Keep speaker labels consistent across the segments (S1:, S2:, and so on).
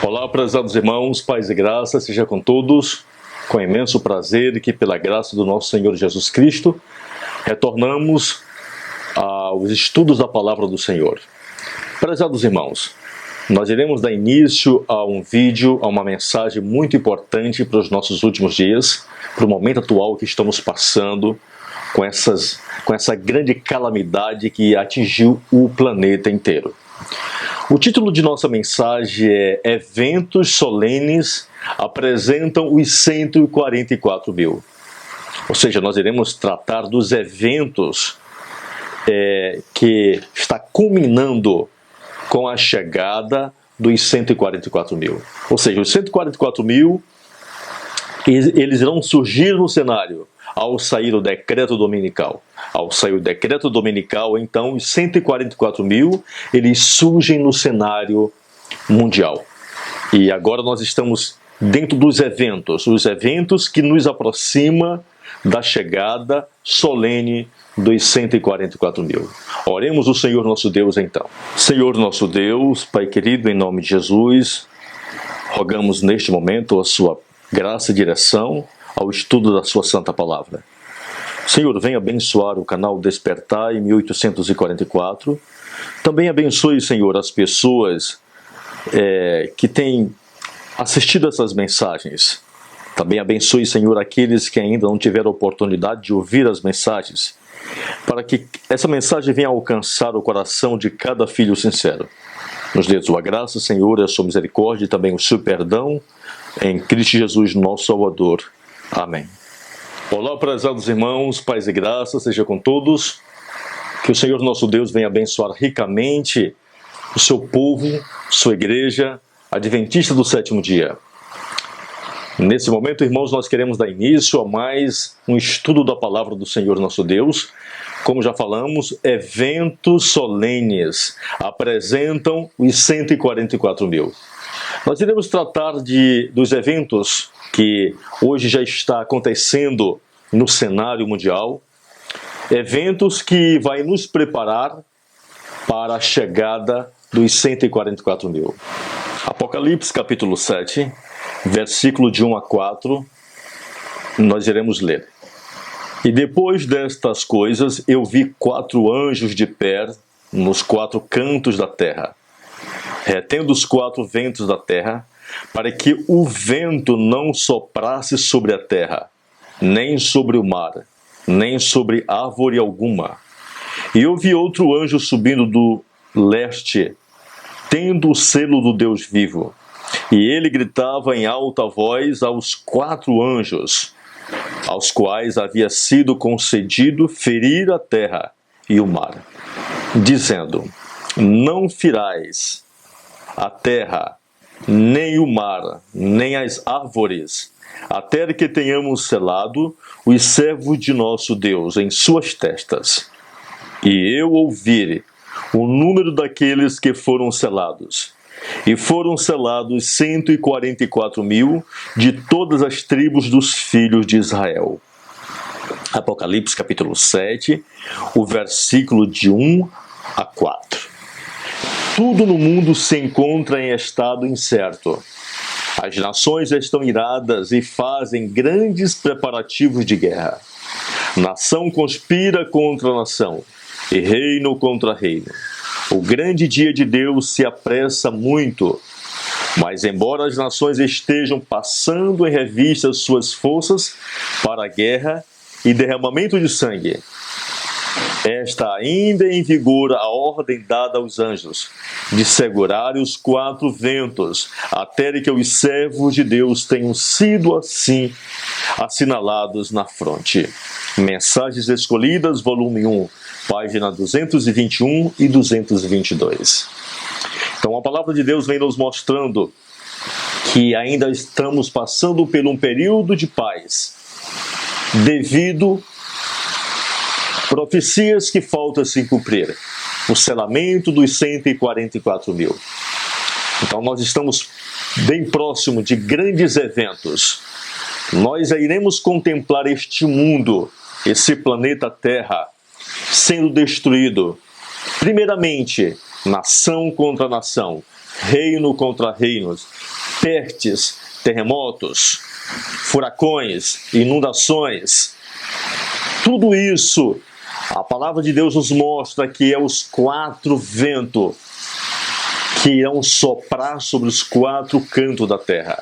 S1: Olá, prezados irmãos, paz e graça, seja com todos, com imenso prazer e que pela graça do nosso Senhor Jesus Cristo, retornamos aos estudos da Palavra do Senhor. Prezados irmãos, nós iremos dar início a um vídeo, a uma mensagem muito importante para os nossos últimos dias, para o momento atual que estamos passando com essa grande calamidade que atingiu o planeta inteiro. O título de nossa mensagem é Eventos solenes apresentam os 144 mil. Ou seja, nós iremos tratar dos eventos que está culminando com a chegada dos 144 mil. Ou seja, os 144 mil, eles irão surgir no cenário ao sair o decreto dominical. Ao sair o decreto dominical, então, os 144 mil, eles surgem no cenário mundial. E agora nós estamos dentro dos eventos, os eventos que nos aproximam da chegada solene dos 144 mil. Oremos o Senhor nosso Deus, então. Senhor nosso Deus, Pai querido, em nome de Jesus, rogamos neste momento a sua graça e direção ao estudo da sua santa palavra. Senhor, venha abençoar o canal Despertar em 1844. Também abençoe, Senhor, as pessoas que têm assistido essas mensagens. Também abençoe, Senhor, aqueles que ainda não tiveram a oportunidade de ouvir as mensagens, para que essa mensagem venha alcançar o coração de cada filho sincero. Nos dê a sua graça, Senhor, a sua misericórdia e também o seu perdão, em Cristo Jesus, nosso Salvador. Amém. Olá, prezados irmãos, paz e graça, seja com todos. Que o Senhor nosso Deus venha abençoar ricamente o seu povo, sua igreja, adventista do sétimo dia. Nesse momento, irmãos, nós queremos dar início a mais um estudo da palavra do Senhor nosso Deus. Como já falamos, eventos solenes apresentam os 144 mil. Nós iremos tratar dos eventos que hoje já está acontecendo no cenário mundial, eventos que vai nos preparar para a chegada dos 144 mil. Apocalipse capítulo 7, versículo de 1 a 4, nós iremos ler. E depois destas coisas eu vi 4 anjos de pé nos 4 cantos da terra, retendo os 4 ventos da terra, para que o vento não soprasse sobre a terra, nem sobre o mar, nem sobre árvore alguma. E eu vi outro anjo subindo do leste, tendo o selo do Deus vivo. E ele gritava em alta voz aos 4 anjos, aos quais havia sido concedido ferir a terra e o mar, dizendo: não ferais a terra, nem o mar, nem as árvores, até que tenhamos selado os servos de nosso Deus em suas testas. E eu ouvir o número daqueles que foram selados. E foram selados 144 mil de todas as tribos dos filhos de Israel. Apocalipse capítulo 7, o versículo de 1 a 4. Tudo no mundo se encontra em estado incerto. As nações estão iradas e fazem grandes preparativos de guerra. Nação conspira contra nação, e reino contra reino. O grande dia de Deus se apressa muito. Mas embora as nações estejam passando em revista suas forças para a guerra e derramamento de sangue, está ainda em vigor a ordem dada aos anjos de segurarem os 4 ventos, até que os servos de Deus tenham sido assim assinalados na fronte. Mensagens Escolhidas, volume 1, página 221 e 222. Então a palavra de Deus vem nos mostrando que ainda estamos passando por um período de paz, devido profecias que faltam se cumprir, o selamento dos 144 mil. Então nós estamos bem próximo de grandes eventos. Nós iremos contemplar este mundo, esse planeta Terra, sendo destruído, primeiramente, nação contra nação, reino contra reinos, pestes, terremotos, furacões, inundações. Tudo isso, a palavra de Deus nos mostra que é os 4 ventos que irão soprar sobre os 4 cantos da terra.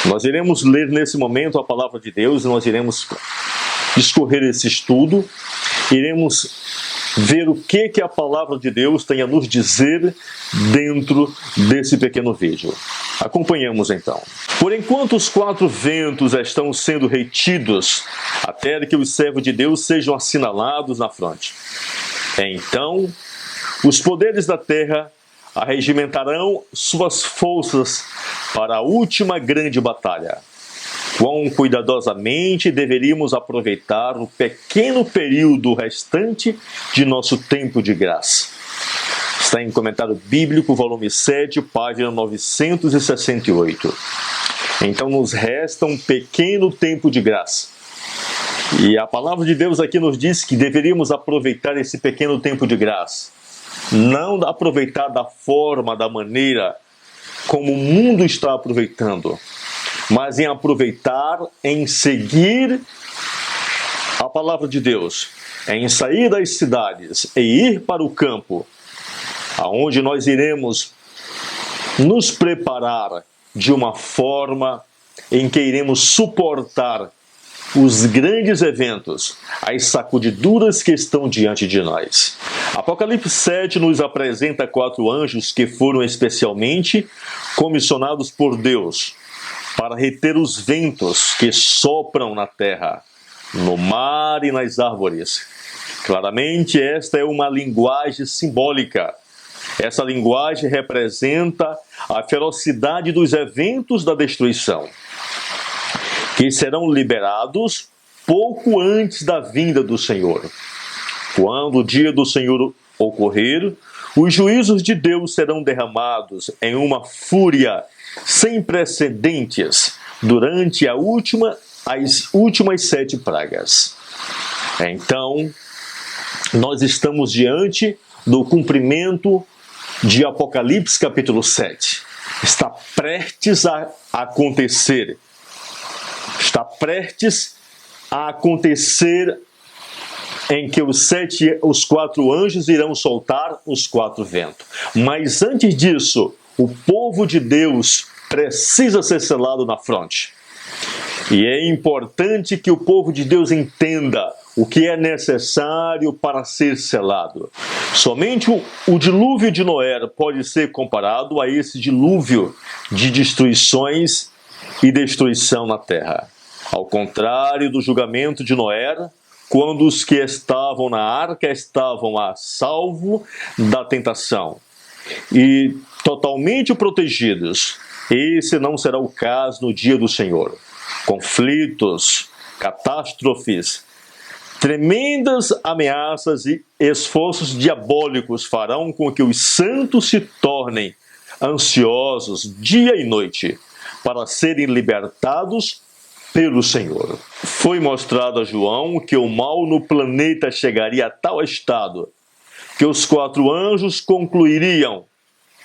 S1: Nós iremos ler nesse momento a palavra de Deus, nós iremos discorrer esse estudo, iremos ver o que a palavra de Deus tem a nos dizer dentro desse pequeno vídeo. Acompanhamos então. Por enquanto os 4 ventos estão sendo retidos, até que os servos de Deus sejam assinalados na fronte. Então, os poderes da terra arregimentarão suas forças para a última grande batalha. Quão cuidadosamente deveríamos aproveitar o pequeno período restante de nosso tempo de graça. Está em Comentário Bíblico, volume 7, página 968. Então nos resta um pequeno tempo de graça. E a palavra de Deus aqui nos diz que deveríamos aproveitar esse pequeno tempo de graça. Não aproveitar da forma, da maneira como o mundo está aproveitando, mas em aproveitar, em seguir a palavra de Deus, em sair das cidades e ir para o campo, aonde nós iremos nos preparar de uma forma em que iremos suportar os grandes eventos, as sacudiduras que estão diante de nós. Apocalipse 7 nos apresenta 4 anjos que foram especialmente comissionados por Deus para reter os ventos que sopram na terra, no mar e nas árvores. Claramente, esta é uma linguagem simbólica. Essa linguagem representa a ferocidade dos eventos da destruição, que serão liberados pouco antes da vinda do Senhor. Quando o dia do Senhor ocorrer, os juízos de Deus serão derramados em uma fúria sem precedentes durante as últimas 7 pragas. Então, nós estamos diante do cumprimento de Apocalipse capítulo 7. Está prestes a acontecer. Está prestes a acontecer em que os 4 anjos irão soltar os 4 ventos. Mas antes disso, o povo de Deus precisa ser selado na fronte. E é importante que o povo de Deus entenda o que é necessário para ser selado. Somente o dilúvio de Noé pode ser comparado a esse dilúvio de destruições e destruição na terra. Ao contrário do julgamento de Noé, quando os que estavam na arca estavam a salvo da tentação e totalmente protegidos, esse não será o caso no dia do Senhor. Conflitos, catástrofes, tremendas ameaças e esforços diabólicos farão com que os santos se tornem ansiosos dia e noite para serem libertados pelo Senhor. Foi mostrado a João que o mal no planeta chegaria a tal estado que os 4 anjos concluiriam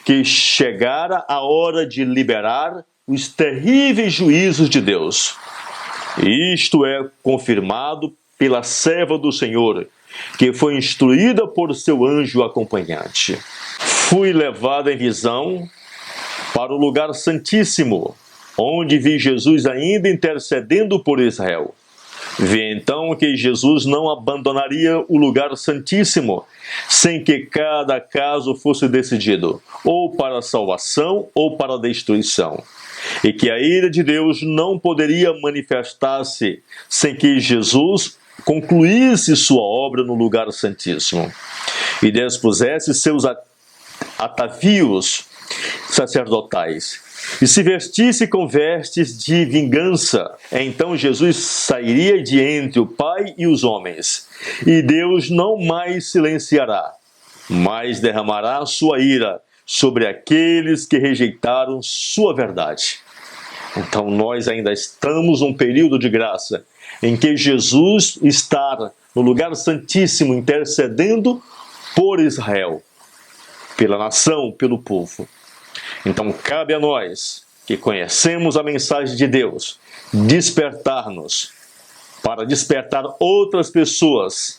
S1: que chegara a hora de liberar os terríveis juízos de Deus. Isto é confirmado pela serva do Senhor, que foi instruída por seu anjo acompanhante. Fui levado em visão para o lugar santíssimo, onde vi Jesus ainda intercedendo por Israel. Vi então que Jesus não abandonaria o lugar santíssimo, sem que cada caso fosse decidido, ou para a salvação ou para a destruição. E que a ira de Deus não poderia manifestar-se sem que Jesus concluísse sua obra no lugar santíssimo e dispusesse seus atavios sacerdotais e se vestisse com vestes de vingança. Então Jesus sairia de entre o Pai e os homens, e Deus não mais silenciará, mas derramará sua ira sobre aqueles que rejeitaram sua verdade. Então nós ainda estamos num período de graça, em que Jesus está no lugar santíssimo intercedendo por Israel, pela nação, pelo povo. Então cabe a nós que conhecemos a mensagem de Deus, despertar-nos, para despertar outras pessoas,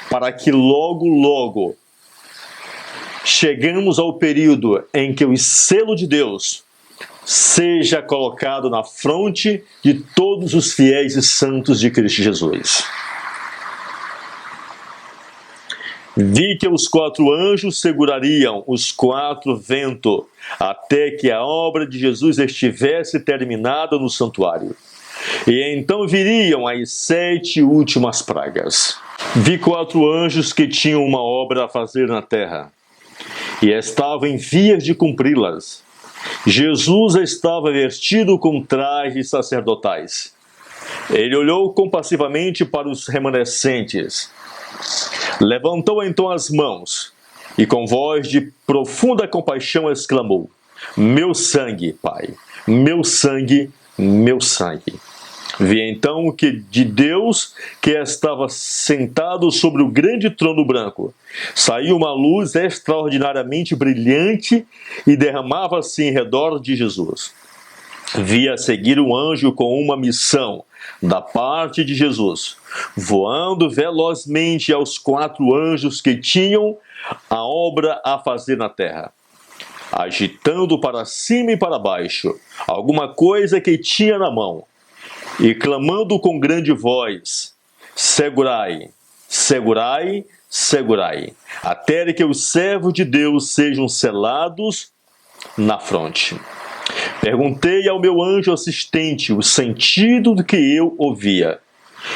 S1: para que logo chegamos ao período em que o selo de Deus seja colocado na fronte de todos os fiéis e santos de Cristo Jesus. Vi que os 4 anjos segurariam os 4 ventos até que a obra de Jesus estivesse terminada no santuário. E então viriam as 7 últimas pragas. Vi 4 anjos que tinham uma obra a fazer na terra e estavam em vias de cumpri-las. Jesus estava vestido com trajes sacerdotais. Ele olhou compassivamente para os remanescentes. Levantou então as mãos e com voz de profunda compaixão exclamou: meu sangue, Pai, meu sangue, meu sangue. Vi então que de Deus, que estava sentado sobre o grande trono branco, saiu uma luz extraordinariamente brilhante e derramava-se em redor de Jesus. Vi a seguir um anjo com uma missão da parte de Jesus, voando velozmente aos 4 anjos que tinham a obra a fazer na terra, agitando para cima e para baixo alguma coisa que tinha na mão, e clamando com grande voz: segurai, segurai, segurai, até que os servos de Deus sejam selados na fronte. Perguntei ao meu anjo assistente o sentido do que eu ouvia,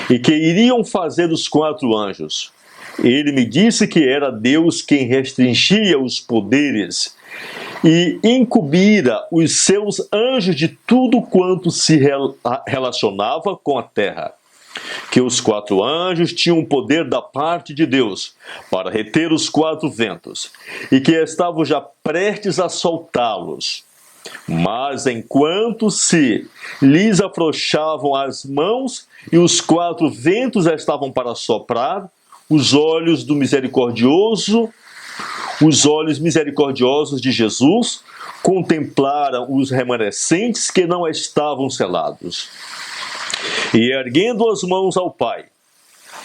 S1: e que iriam fazer os 4 anjos. Ele me disse que era Deus quem restringia os poderes e incumbira os seus anjos de tudo quanto se relacionava com a terra. Que os 4 anjos tinham o poder da parte de Deus para reter os 4 ventos, e que estavam já prestes a soltá-los. Mas enquanto se lhes afrouxavam as mãos e os 4 ventos estavam para soprar, os olhos misericordiosos de Jesus contemplaram os remanescentes que não estavam selados. E erguendo as mãos ao Pai,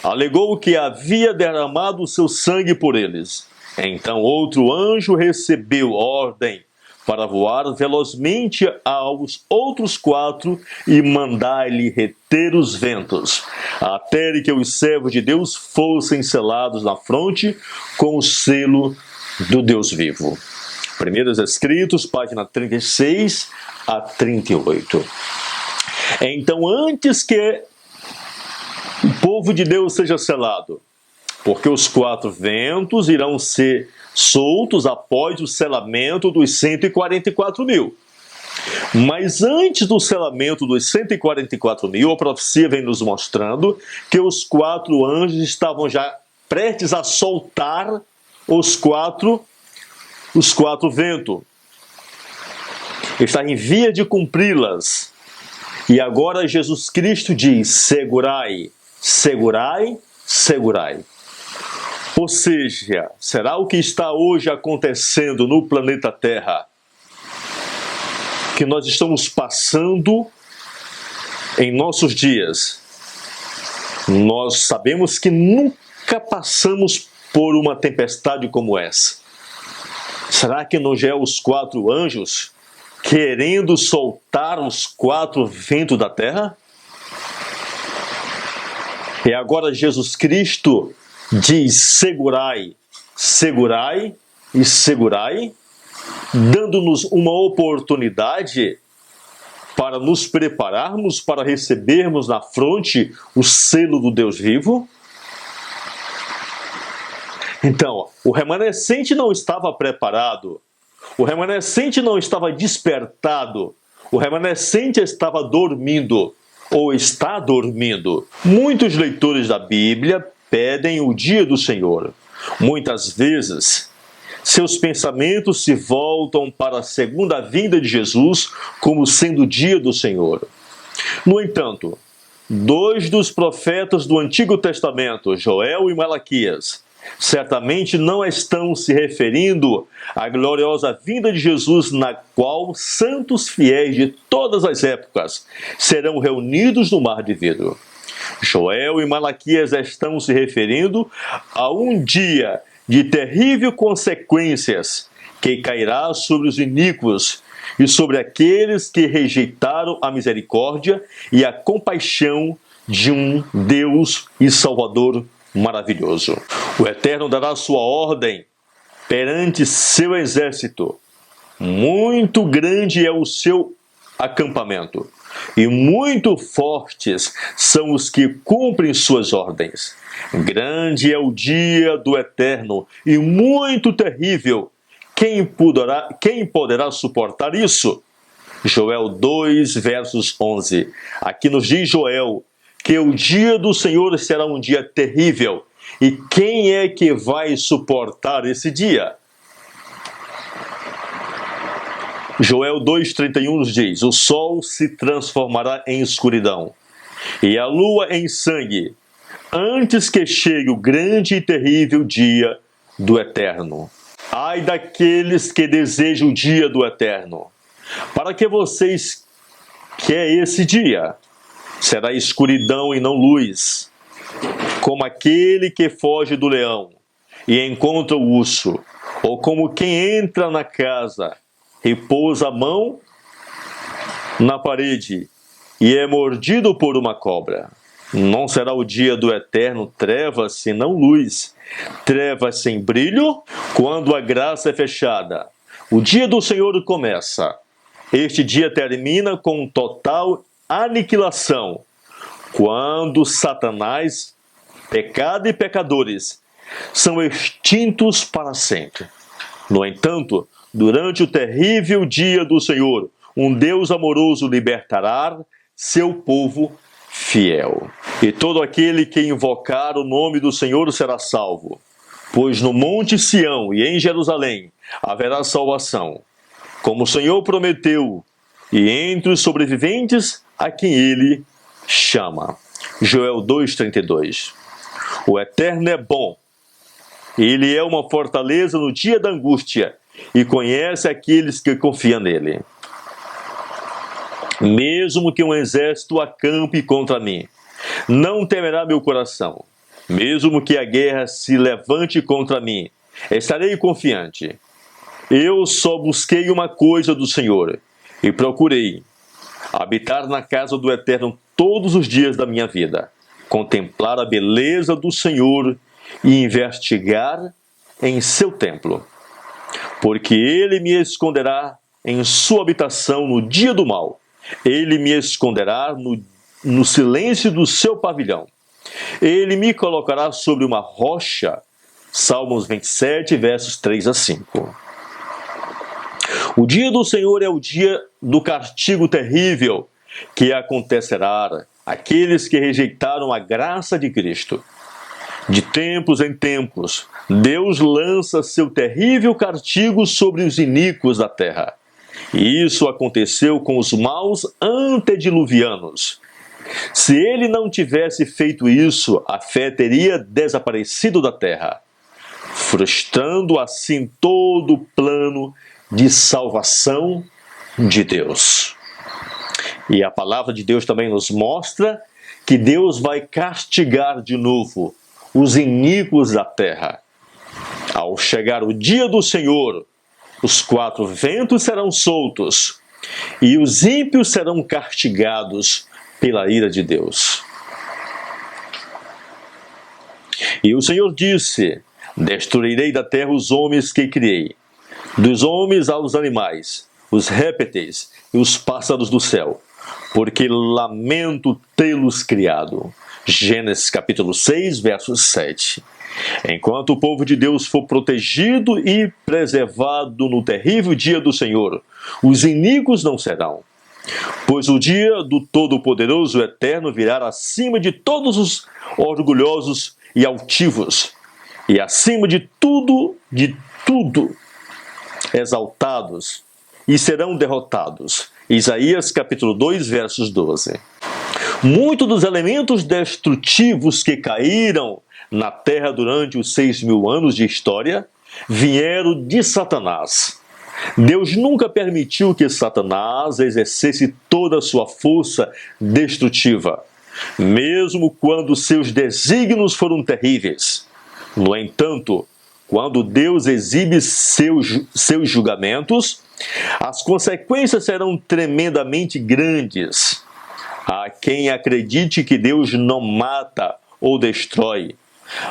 S1: alegou que havia derramado o seu sangue por eles. Então outro anjo recebeu ordem para voar velozmente aos outros 4 e mandar-lhe reter os ventos, até que os servos de Deus fossem selados na fronte com o selo do Deus vivo. Primeiros Escritos, página 36 a 38. Então, antes que o povo de Deus seja selado, porque os 4 ventos irão ser soltos após o selamento dos 144 mil. Mas antes do selamento dos 144 mil, a profecia vem nos mostrando que os 4 anjos estavam já prestes a soltar os quatro ventos. Está em via de cumpri-las. E agora Jesus Cristo diz: segurai, segurai, segurai. Ou seja, será o que está hoje acontecendo no planeta Terra, que nós estamos passando em nossos dias. Nós sabemos que nunca passamos por uma tempestade como essa. Será que não já é os 4 anjos querendo soltar os 4 ventos da terra? E agora Jesus Cristo diz: segurai, segurai e segurai, dando-nos uma oportunidade para nos prepararmos para recebermos na fronte o selo do Deus vivo. Então, o remanescente não estava preparado, o remanescente não estava despertado, o remanescente estava dormindo, ou está dormindo. Muitos leitores da Bíblia pedem o dia do Senhor. Muitas vezes, seus pensamentos se voltam para a segunda vinda de Jesus como sendo o dia do Senhor. No entanto, 2 dos profetas do Antigo Testamento, Joel e Malaquias, certamente não estão se referindo à gloriosa vinda de Jesus, na qual santos fiéis de todas as épocas serão reunidos no mar de vidro. Joel e Malaquias estão se referindo a um dia de terríveis consequências que cairá sobre os iníquos e sobre aqueles que rejeitaram a misericórdia e a compaixão de um Deus e Salvador maravilhoso. O Eterno dará sua ordem perante seu exército. Muito grande é o seu acampamento, e muito fortes são os que cumprem suas ordens. Grande é o dia do Eterno, e muito terrível. Quem poderá suportar isso? Joel 2, versos 11. Aqui nos diz Joel que o dia do Senhor será um dia terrível. E quem é que vai suportar esse dia? Joel 2,31 nos diz: o sol se transformará em escuridão, e a lua em sangue, antes que chegue o grande e terrível dia do Eterno. Ai daqueles que desejam o dia do Eterno. Para que vocês querem esse dia? Será escuridão e não luz, como aquele que foge do leão e encontra o urso, ou como quem entra na casa e pousa a mão na parede e é mordido por uma cobra. Não será o dia do Eterno trevas senão luz, trevas sem brilho, quando a graça é fechada. O dia do Senhor começa. Este dia termina com total aniquilação, quando Satanás, pecado e pecadores são extintos para sempre. No entanto, durante o terrível dia do Senhor, um Deus amoroso libertará seu povo fiel. E todo aquele que invocar o nome do Senhor será salvo, pois no monte Sião e em Jerusalém haverá salvação, como o Senhor prometeu, e entre os sobreviventes a quem ele chama. Joel 2,32. O Eterno é bom, ele é uma fortaleza no dia da angústia, e conhece aqueles que confiam nele. Mesmo que um exército acampe contra mim, não temerá meu coração. Mesmo que a guerra se levante contra mim, estarei confiante. Eu só busquei uma coisa do Senhor, e procurei habitar na casa do Eterno todos os dias da minha vida, contemplar a beleza do Senhor e investigar em seu templo. Porque ele me esconderá em sua habitação no dia do mal. Ele me esconderá no silêncio do seu pavilhão. Ele me colocará sobre uma rocha. Salmos 27, versos 3 a 5. O dia do Senhor é o dia do castigo terrível que acontecerá àqueles que rejeitaram a graça de Cristo. De tempos em tempos, Deus lança seu terrível castigo sobre os iníquos da terra. E isso aconteceu com os maus antediluvianos. Se ele não tivesse feito isso, a fé teria desaparecido da terra, frustrando assim todo o plano de salvação de Deus. E a palavra de Deus também nos mostra que Deus vai castigar de novo os iníquos da terra. Ao chegar o dia do Senhor, os quatro ventos serão soltos e os ímpios serão castigados pela ira de Deus. E o Senhor disse: destruirei da terra os homens que criei, dos homens aos animais, os répteis e os pássaros do céu, porque lamento tê-los criado. Gênesis capítulo 6, verso 7. Enquanto o povo de Deus for protegido e preservado no terrível dia do Senhor, os iníquos não serão. Pois o dia do Todo-Poderoso Eterno virá acima de todos os orgulhosos e altivos, e acima de tudo exaltados, e serão derrotados. Isaías capítulo 2, versos 12. Muitos dos elementos destrutivos que caíram na terra durante os 6.000 anos de história vieram de Satanás. Deus nunca permitiu que Satanás exercesse toda a sua força destrutiva, mesmo quando seus desígnios foram terríveis. No entanto, quando Deus exibe seus julgamentos, as consequências serão tremendamente grandes. Há quem acredite que Deus não mata ou destrói,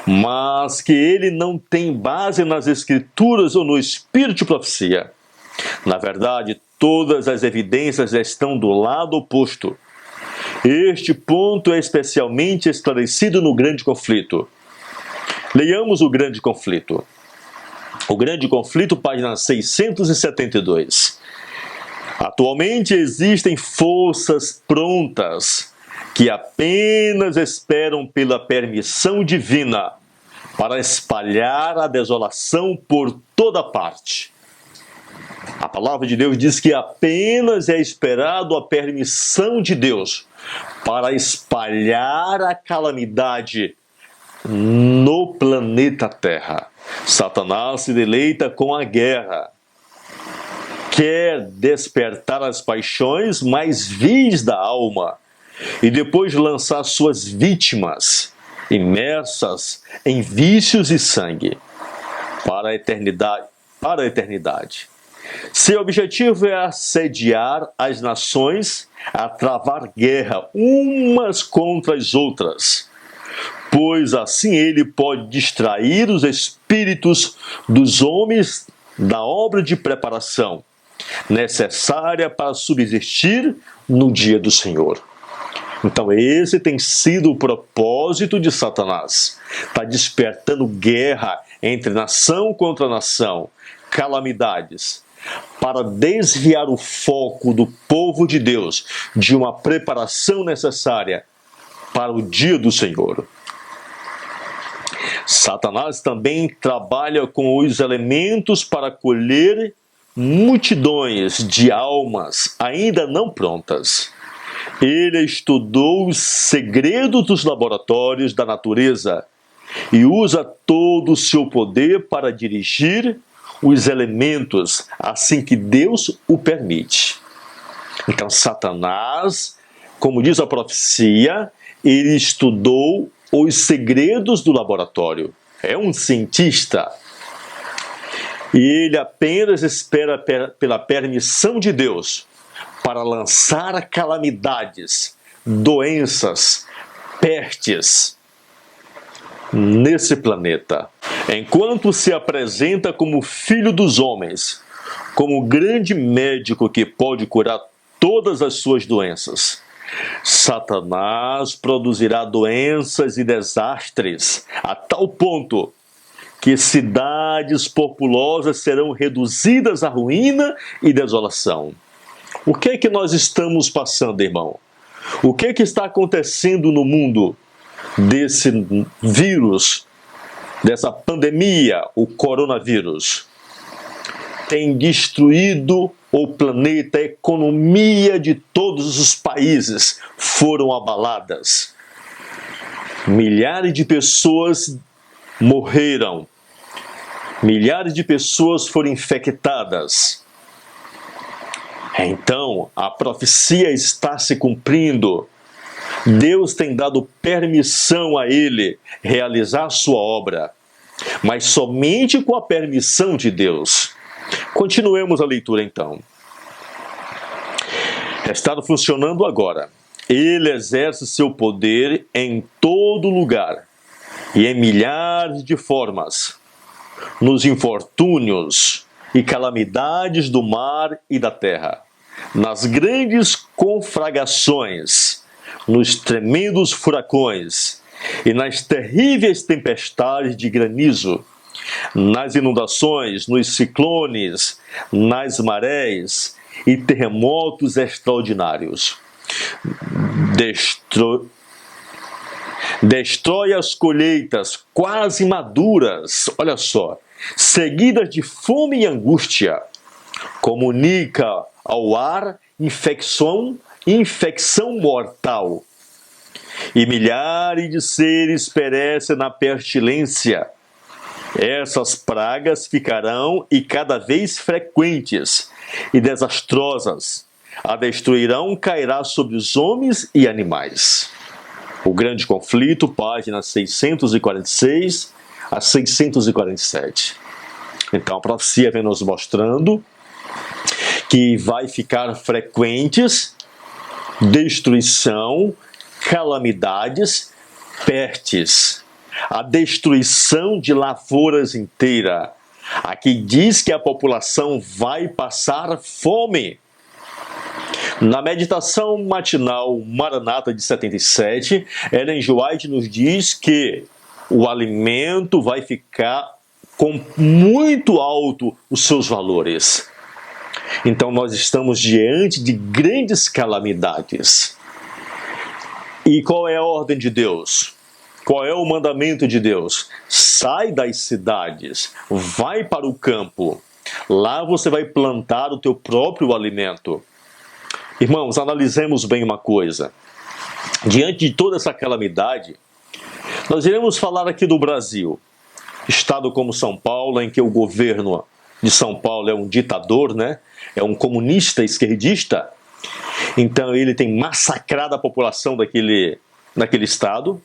S1: mas que ele não tem base nas Escrituras ou no espírito de profecia. Na verdade, todas as evidências estão do lado oposto. Este ponto é especialmente esclarecido no Grande Conflito. Leiamos o Grande Conflito. O Grande Conflito, página 672. Atualmente existem forças prontas que apenas esperam pela permissão divina para espalhar a desolação por toda parte. A palavra de Deus diz que apenas é esperado a permissão de Deus para espalhar a calamidade no planeta Terra. Satanás se deleita com a guerra. Quer despertar as paixões mais vis da alma e depois lançar suas vítimas, imersas em vícios e sangue, para a eternidade. Seu objetivo é assediar as nações a travar guerra umas contra as outras, pois assim ele pode distrair os espíritos dos homens da obra de preparação necessária para subsistir no dia do Senhor. Então esse tem sido o propósito de Satanás. Está despertando guerra entre nação contra nação, calamidades, para desviar o foco do povo de Deus de uma preparação necessária para o dia do Senhor. Satanás também trabalha com os elementos para colher multidões de almas ainda não prontas. Ele estudou os segredos dos laboratórios da natureza e usa todo o seu poder para dirigir os elementos assim que Deus o permite. Então Satanás, como diz a profecia, ele estudou os segredos do laboratório. É um cientista. E ele apenas espera pela permissão de Deus para lançar calamidades, doenças, pestes nesse planeta. Enquanto se apresenta como filho dos homens, como grande médico que pode curar todas as suas doenças, Satanás produzirá doenças e desastres a tal ponto que cidades populosas serão reduzidas à ruína e desolação. O que é que nós estamos passando, irmão? O que é que está acontecendo no mundo desse vírus, dessa pandemia, o coronavírus? Tem destruído o planeta, a economia de todos os países foram abaladas. Milhares de pessoas morreram. Milhares de pessoas foram infectadas. Então, a profecia está se cumprindo. Deus tem dado permissão a ele realizar sua obra, mas somente com a permissão de Deus. Continuemos a leitura então. Está funcionando agora. Ele exerce seu poder em todo lugar e em milhares de formas, nos infortúnios e calamidades do mar e da terra, nas grandes conflagrações, nos tremendos furacões e nas terríveis tempestades de granizo, nas inundações, nos ciclones, nas marés e terremotos extraordinários. Destrói as colheitas quase maduras, olha só, seguidas de fome e angústia. Comunica ao ar infecção mortal. e milhares de seres perecem na pestilência. Essas pragas ficarão e cada vez frequentes e desastrosas. A destruirão cairá sobre os homens e animais. O Grande Conflito, páginas 646 a 647. Então a profecia vem nos mostrando que vai ficar frequentes destruição, calamidades, pestes, a destruição de lavouras inteiras. Aqui diz que a população vai passar fome. Na meditação matinal Maranata de 77, Ellen G. White nos diz que o alimento vai ficar com muito alto os seus valores. Então nós estamos diante de grandes calamidades. E qual é a ordem de Deus? Qual é o mandamento de Deus? Sai das cidades, vai para o campo. Lá você vai plantar o teu próprio alimento. Irmãos, analisemos bem uma coisa. Diante de toda essa calamidade, nós iremos falar aqui do Brasil. Estado como São Paulo, em que o governo de São Paulo é um ditador, né? É um comunista esquerdista. Então ele tem massacrado a população daquele estado,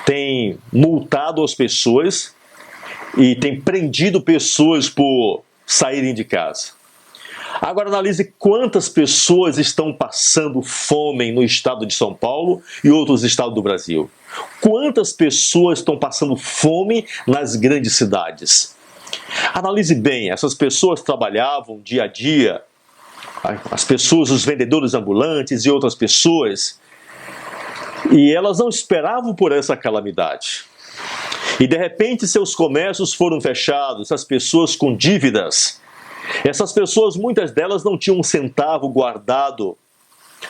S1: tem multado as pessoas e tem prendido pessoas por saírem de casa. Agora analise quantas pessoas estão passando fome no estado de São Paulo e outros estados do Brasil. Quantas pessoas estão passando fome nas grandes cidades. Analise bem, essas pessoas trabalhavam dia a dia, as pessoas, os vendedores ambulantes e outras pessoas, e elas não esperavam por essa calamidade. E de repente seus comércios foram fechados, as pessoas com dívidas. Essas pessoas, muitas delas não tinham um centavo guardado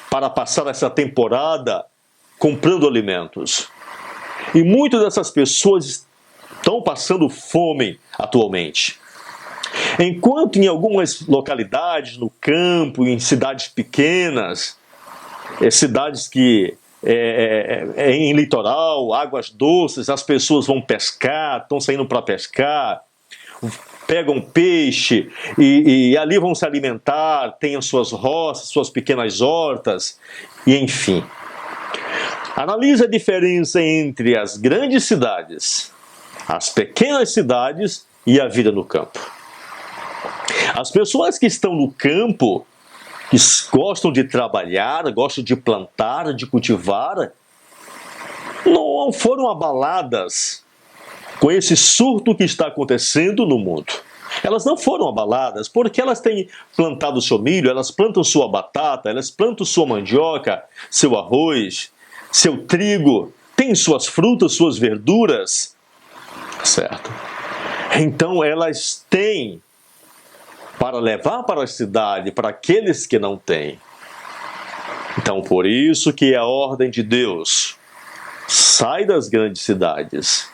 S1: para passar essa temporada comprando alimentos. E muitas dessas pessoas estão passando fome atualmente. Enquanto em algumas localidades, no campo, em cidades pequenas, cidades que em litoral, águas doces, as pessoas vão pescar, estão saindo para pescar, pegam peixe e ali vão se alimentar, têm as suas roças, suas pequenas hortas, e enfim. Analise a diferença entre as grandes cidades, as pequenas cidades e a vida no campo. As pessoas que estão no campo, que gostam de trabalhar, gostam de plantar, de cultivar, não foram abaladas com esse surto que está acontecendo no mundo. Elas não foram abaladas porque elas têm plantado seu milho, elas plantam sua batata, elas plantam sua mandioca, seu arroz, seu trigo, têm suas frutas, suas verduras, certo? Então elas têm para levar para a cidade, para aqueles que não têm. Então por isso que é a ordem de Deus: sai das grandes cidades.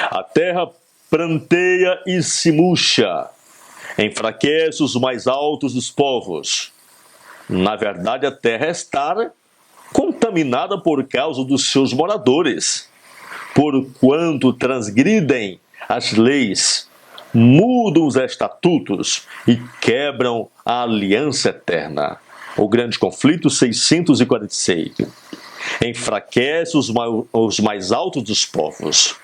S1: A terra pranteia e se murcha, enfraquece os mais altos dos povos. Na verdade, a terra está contaminada por causa dos seus moradores, porquanto transgridem as leis, mudam os estatutos e quebram a aliança eterna. O Grande Conflito 646. Enfraquece os mais altos dos povos.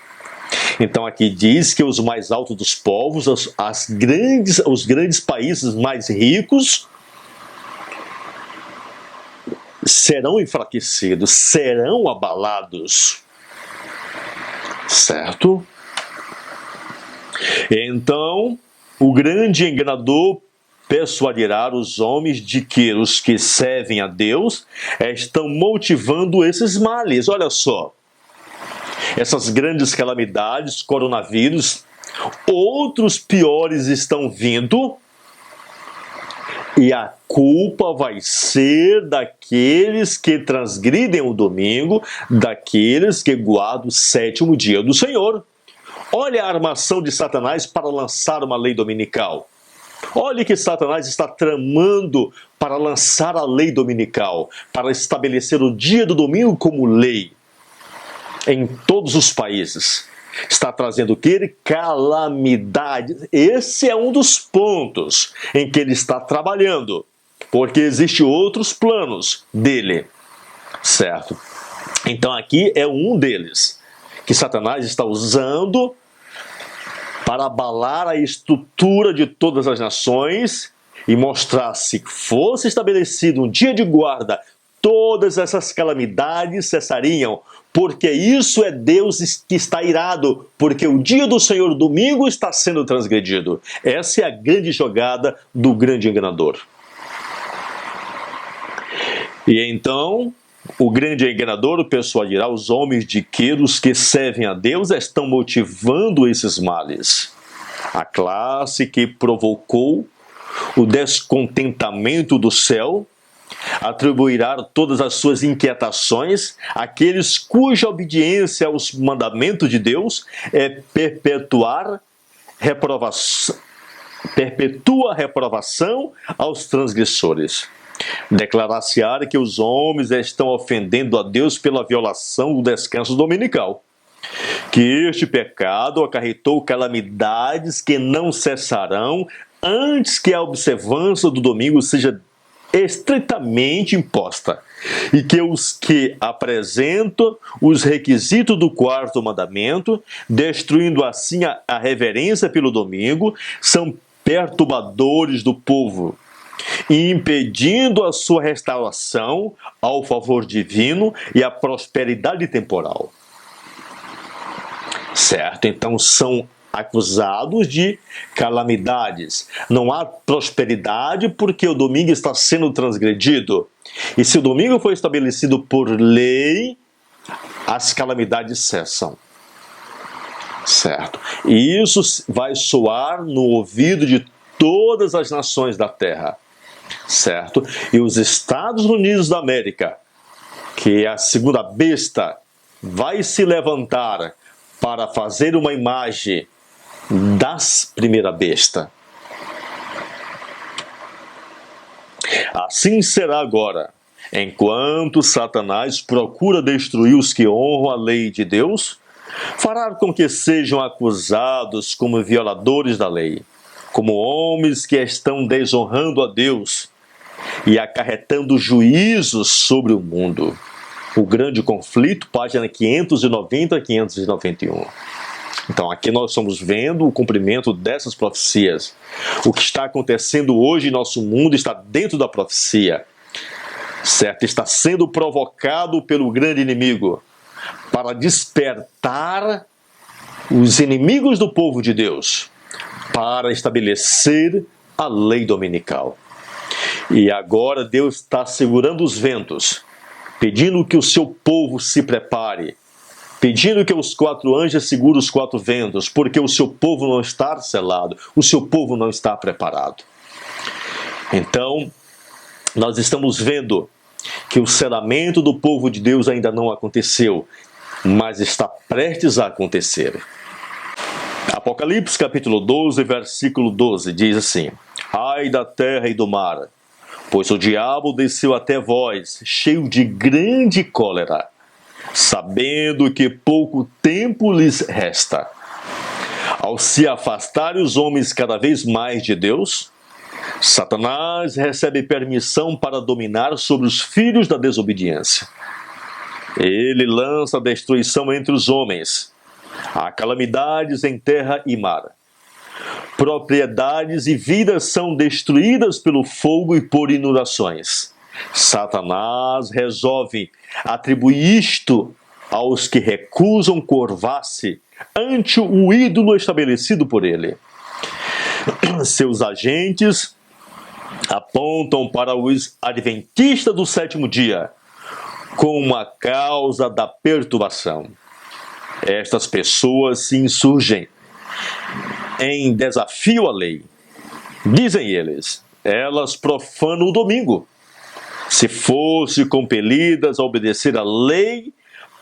S1: Então aqui diz que os mais altos dos povos, os grandes países mais ricos, serão enfraquecidos, serão abalados. Certo? Então, o grande enganador persuadirá os homens de que os que servem a Deus estão motivando esses males. Olha só, essas grandes calamidades, coronavírus, outros piores estão vindo, e a culpa vai ser daqueles que transgridem o domingo, daqueles que guardam o sétimo dia do Senhor. Olha a armação de Satanás para lançar uma lei dominical. Olhe que Satanás está tramando para lançar a lei dominical, para estabelecer o dia do domingo como lei em todos os países. Está trazendo o que? Calamidade. Esse é um dos pontos em que ele está trabalhando, porque existem outros planos dele, certo? Então aqui é um deles, que Satanás está usando para abalar a estrutura de todas as nações e mostrar, se fosse estabelecido um dia de guarda, todas essas calamidades cessariam, porque isso é Deus que está irado, porque o dia do Senhor, domingo, está sendo transgredido. Essa é a grande jogada do grande enganador. E então, o grande enganador persuadirá os homens de que os que servem a Deus estão motivando esses males. A classe que provocou o descontentamento do céu atribuirá todas as suas inquietações àqueles cuja obediência aos mandamentos de Deus é perpetua reprovação aos transgressores. Declarar-se-á que os homens estão ofendendo a Deus pela violação do descanso dominical, que este pecado acarretou calamidades que não cessarão antes que a observância do domingo seja estritamente imposta, e que os que apresentam os requisitos do quarto mandamento, destruindo assim a reverência pelo domingo, são perturbadores do povo, e impedindo a sua restauração ao favor divino e à prosperidade temporal. Certo? Então são acusados de calamidades. Não há prosperidade porque o domingo está sendo transgredido. E se o domingo foi estabelecido por lei, as calamidades cessam. Certo? E isso vai soar no ouvido de todas as nações da terra. Certo? E os Estados Unidos da América, que é a segunda besta, vai se levantar para fazer uma imagem das primeira besta. Assim será agora, enquanto Satanás procura destruir os que honram a lei de Deus, fará com que sejam acusados como violadores da lei, como homens que estão desonrando a Deus e acarretando juízos sobre o mundo. O grande conflito, página 590 a 591. Então aqui nós estamos vendo o cumprimento dessas profecias. O que está acontecendo hoje em nosso mundo está dentro da profecia, certo? Está sendo provocado pelo grande inimigo para despertar os inimigos do povo de Deus para estabelecer a lei dominical. E agora Deus está segurando os ventos, pedindo que o seu povo se prepare, pedindo que os 4 anjos segurem os 4 ventos, porque o seu povo não está selado, o seu povo não está preparado. Então, nós estamos vendo que o selamento do povo de Deus ainda não aconteceu, mas está prestes a acontecer. Apocalipse capítulo 12, versículo 12, diz assim: Ai da terra e do mar, pois o diabo desceu até vós, cheio de grande cólera, sabendo que pouco tempo lhes resta. Ao se afastarem os homens cada vez mais de Deus, Satanás recebe permissão para dominar sobre os filhos da desobediência. Ele lança a destruição entre os homens, há calamidades em terra e mar. Propriedades e vidas são destruídas pelo fogo e por inundações. Satanás resolve atribuir isto aos que recusam curvar-se ante o ídolo estabelecido por ele. Seus agentes apontam para os adventistas do 7º dia como a causa da perturbação. Estas pessoas se insurgem em desafio à lei. Dizem eles, elas profanam o domingo. Se fossem compelidas a obedecer à lei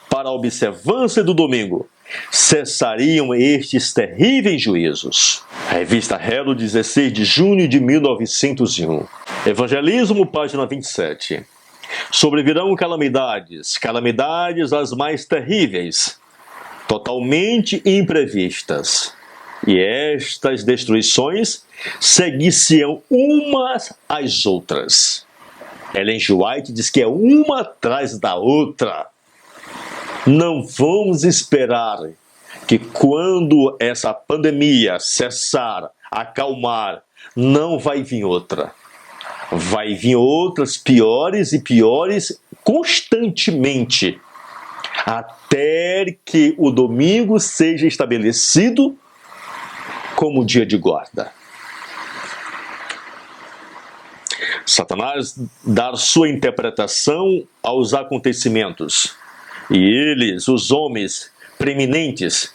S1: para a observância do domingo, cessariam estes terríveis juízos. Revista Hello, 16 de junho de 1901. Evangelismo, página 27. Sobrevirão calamidades, calamidades as mais terríveis, totalmente imprevistas. E estas destruições seguir-se-ão umas às outras. Ellen G. White diz que é uma atrás da outra. Não vamos esperar que quando essa pandemia cessar, acalmar, não vai vir outra. Vai vir outras piores e piores constantemente, até que o domingo seja estabelecido como dia de guarda. Satanás dá sua interpretação aos acontecimentos, e eles, os homens preeminentes,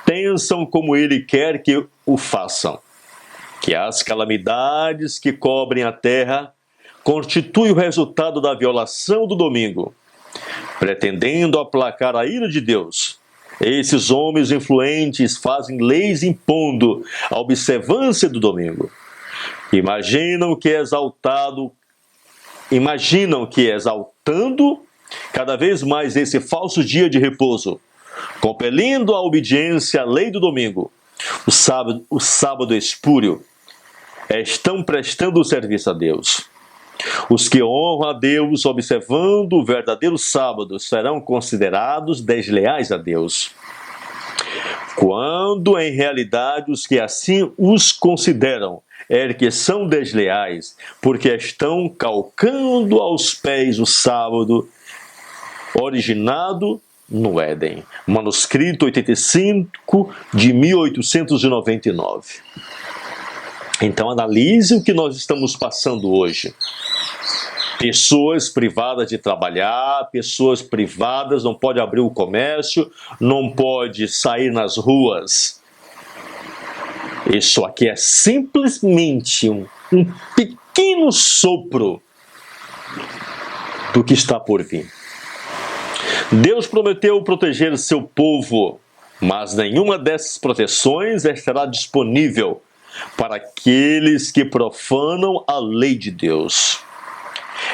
S1: pensam como ele quer que o façam. Que as calamidades que cobrem a terra constituem o resultado da violação do domingo, pretendendo aplacar a ira de Deus. Esses homens influentes fazem leis impondo a observância do domingo. Imaginam que exaltando cada vez mais esse falso dia de repouso, compelindo a obediência à lei do domingo, o sábado espúrio, estão prestando serviço a Deus. Os que honram a Deus observando o verdadeiro sábado serão considerados desleais a Deus, quando em realidade os que assim os consideram que são desleais, porque estão calcando aos pés o sábado originado no Éden. Manuscrito 85 de 1899. Então analise o que nós estamos passando hoje. Pessoas privadas de trabalhar, pessoas privadas, não pode abrir o comércio, não pode sair nas ruas. Isso aqui é simplesmente um pequeno sopro do que está por vir. Deus prometeu proteger seu povo, mas nenhuma dessas proteções estará disponível para aqueles que profanam a lei de Deus.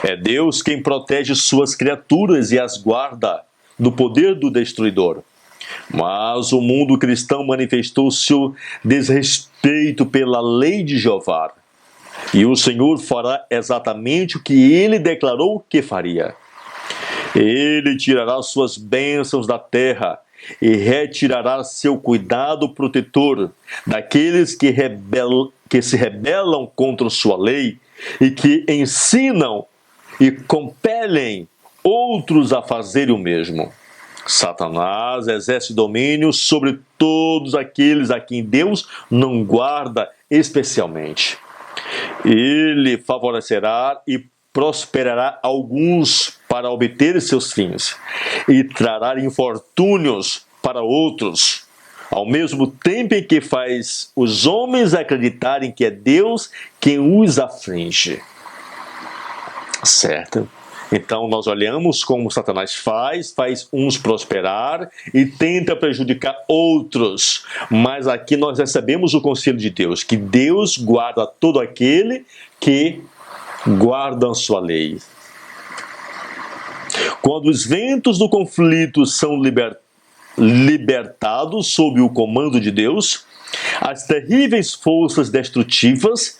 S1: É Deus quem protege suas criaturas e as guarda do poder do destruidor. Mas o mundo cristão manifestou seu desrespeito pela lei de Jeová. E o Senhor fará exatamente o que ele declarou que faria. Ele tirará suas bênçãos da terra e retirará seu cuidado protetor daqueles que se rebelam contra sua lei e que ensinam e compelem outros a fazerem o mesmo. Satanás exerce domínio sobre todos aqueles a quem Deus não guarda especialmente. Ele favorecerá e prosperará alguns para obter seus fins e trará infortúnios para outros, ao mesmo tempo em que faz os homens acreditarem que é Deus quem os aflige. Certo? Então nós olhamos como Satanás faz uns prosperar e tenta prejudicar outros. Mas aqui nós recebemos o conselho de Deus, que Deus guarda todo aquele que guarda a sua lei. Quando os ventos do conflito são libertados sob o comando de Deus, as terríveis forças destrutivas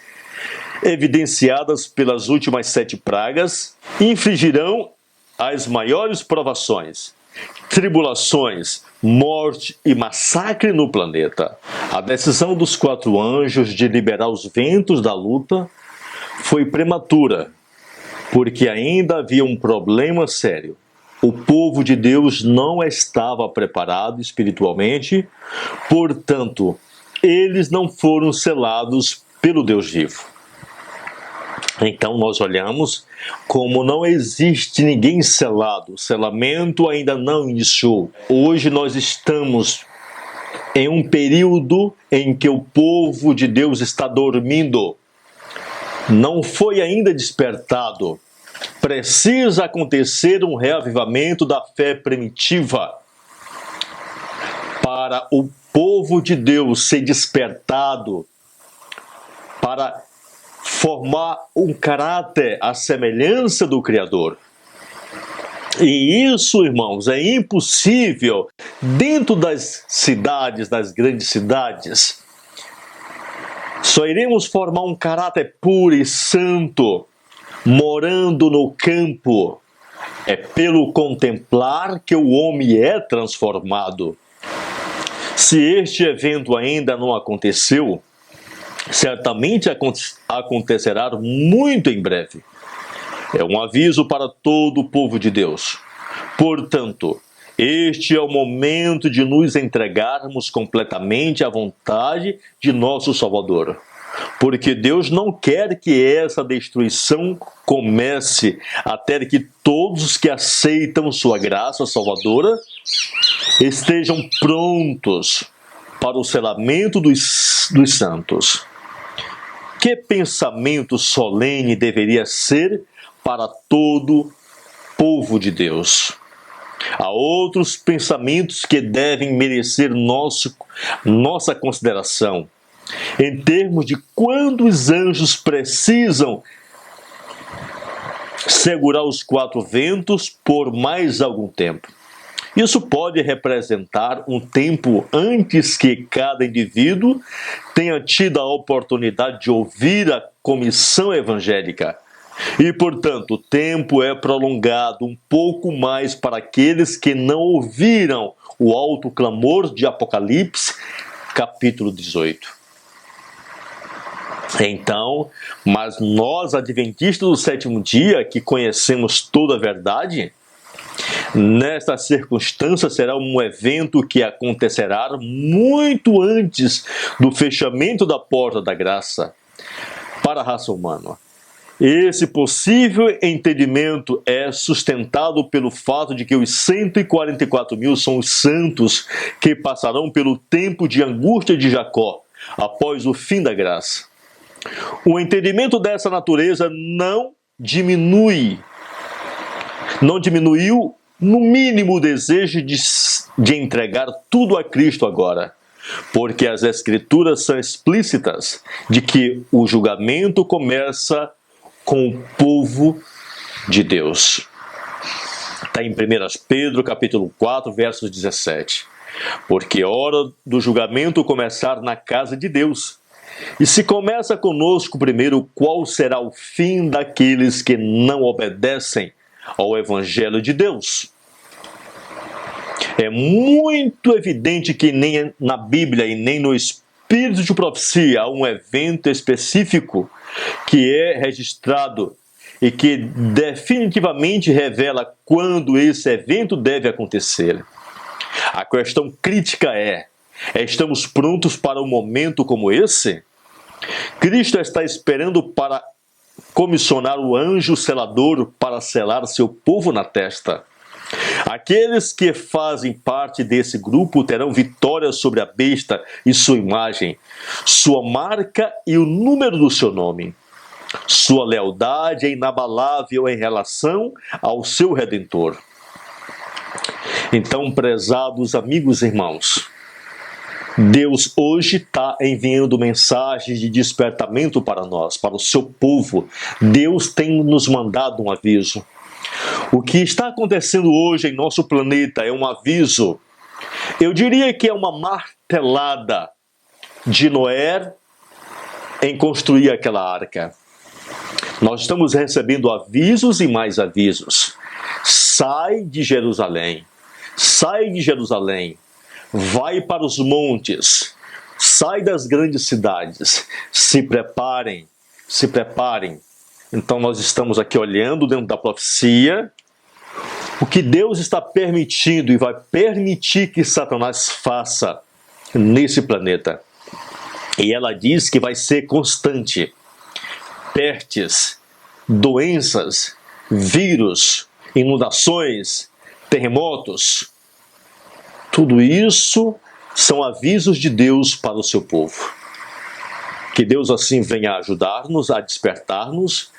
S1: evidenciadas pelas últimas 7 pragas, infligirão as maiores provações, tribulações, morte e massacre no planeta. A decisão dos 4 anjos de liberar os ventos da luta foi prematura, porque ainda havia um problema sério. O povo de Deus não estava preparado espiritualmente, portanto, eles não foram selados pelo Deus vivo. Então nós olhamos como não existe ninguém selado, o selamento ainda não iniciou. Hoje nós estamos em um período em que o povo de Deus está dormindo, não foi ainda despertado. Precisa acontecer um reavivamento da fé primitiva para o povo de Deus ser despertado, para formar um caráter à semelhança do Criador. E isso, irmãos, é impossível dentro das cidades, das grandes cidades. Só iremos formar um caráter puro e santo morando no campo. É pelo contemplar que o homem é transformado. Se este evento ainda não aconteceu, certamente acontecerá muito em breve. É um aviso para todo o povo de Deus. Portanto, este é o momento de nos entregarmos completamente à vontade de nosso Salvador. Porque Deus não quer que essa destruição comece até que todos os que aceitam sua graça salvadora estejam prontos para o selamento dos santos. Que pensamento solene deveria ser para todo povo de Deus. Há outros pensamentos que devem merecer nossa consideração, em termos de quantos anjos precisam segurar os quatro ventos por mais algum tempo. Isso pode representar um tempo antes que cada indivíduo tenha tido a oportunidade de ouvir a comissão evangélica. E, portanto, o tempo é prolongado um pouco mais para aqueles que não ouviram o alto clamor de Apocalipse, capítulo 18. Então, mas nós, adventistas do sétimo dia, que conhecemos toda a verdade, nesta circunstância será um evento que acontecerá muito antes do fechamento da porta da graça para a raça humana. Esse possível entendimento é sustentado pelo fato de que os 144 mil são os santos que passarão pelo tempo de angústia de Jacó, após o fim da graça. O entendimento dessa natureza não diminuiu, no mínimo, o desejo de entregar tudo a Cristo agora, porque as Escrituras são explícitas de que o julgamento começa com o povo de Deus. Está em 1 Pedro, capítulo 4, versos 17. Porque é hora do julgamento começar na casa de Deus. E se começa conosco primeiro, qual será o fim daqueles que não obedecem ao Evangelho de Deus? É muito evidente que nem na Bíblia e nem no Espírito de profecia há um evento específico que é registrado e que definitivamente revela quando esse evento deve acontecer. A questão crítica é: estamos prontos para um momento como esse? Cristo está esperando para comissionar o anjo selador para selar seu povo na testa. Aqueles que fazem parte desse grupo terão vitória sobre a besta e sua imagem, sua marca e o número do seu nome. Sua lealdade é inabalável em relação ao seu Redentor. Então, prezados amigos e irmãos, Deus hoje está enviando mensagens de despertamento para nós, para o seu povo. Deus tem nos mandado um aviso. O que está acontecendo hoje em nosso planeta é um aviso. Eu diria que é uma martelada de Noé em construir aquela arca. Nós estamos recebendo avisos e mais avisos. Sai de Jerusalém. Sai de Jerusalém. Vai para os montes. Sai das grandes cidades. Se preparem. Se preparem. Então nós estamos aqui olhando dentro da profecia o que Deus está permitindo e vai permitir que Satanás faça nesse planeta. E ela diz que vai ser constante. Pestes, doenças, vírus, inundações, terremotos. Tudo isso são avisos de Deus para o seu povo. Que Deus assim venha ajudar-nos, a despertar-nos,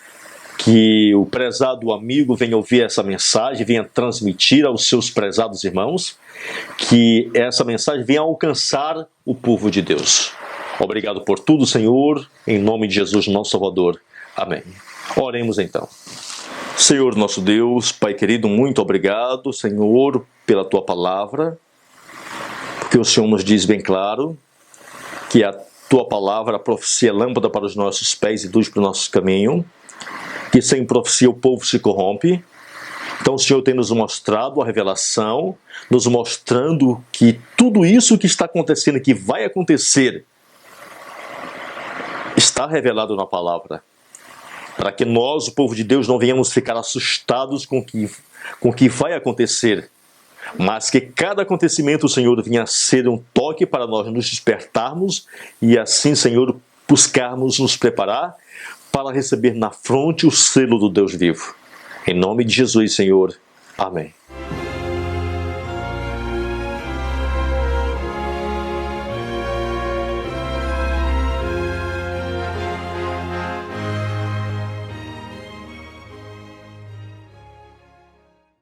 S1: que o prezado amigo venha ouvir essa mensagem, venha transmitir aos seus prezados irmãos, que essa mensagem venha alcançar o povo de Deus. Obrigado por tudo, Senhor, em nome de Jesus, nosso Salvador. Amém. Oremos então. Senhor nosso Deus, Pai querido, muito obrigado, Senhor, pela Tua palavra, porque o Senhor nos diz bem claro que a Tua palavra, a profecia é lâmpada para os nossos pés e luz para o nosso caminho, que sem profecia o povo se corrompe. Então o Senhor tem nos mostrado a revelação, nos mostrando que tudo isso que está acontecendo, que vai acontecer, está revelado na palavra. Para que nós, o povo de Deus, não venhamos ficar assustados com o que vai acontecer, mas que cada acontecimento, Senhor, venha a ser um toque para nós nos despertarmos e assim, Senhor, buscarmos nos preparar para receber na fronte o selo do Deus vivo. Em nome de Jesus, Senhor. Amém.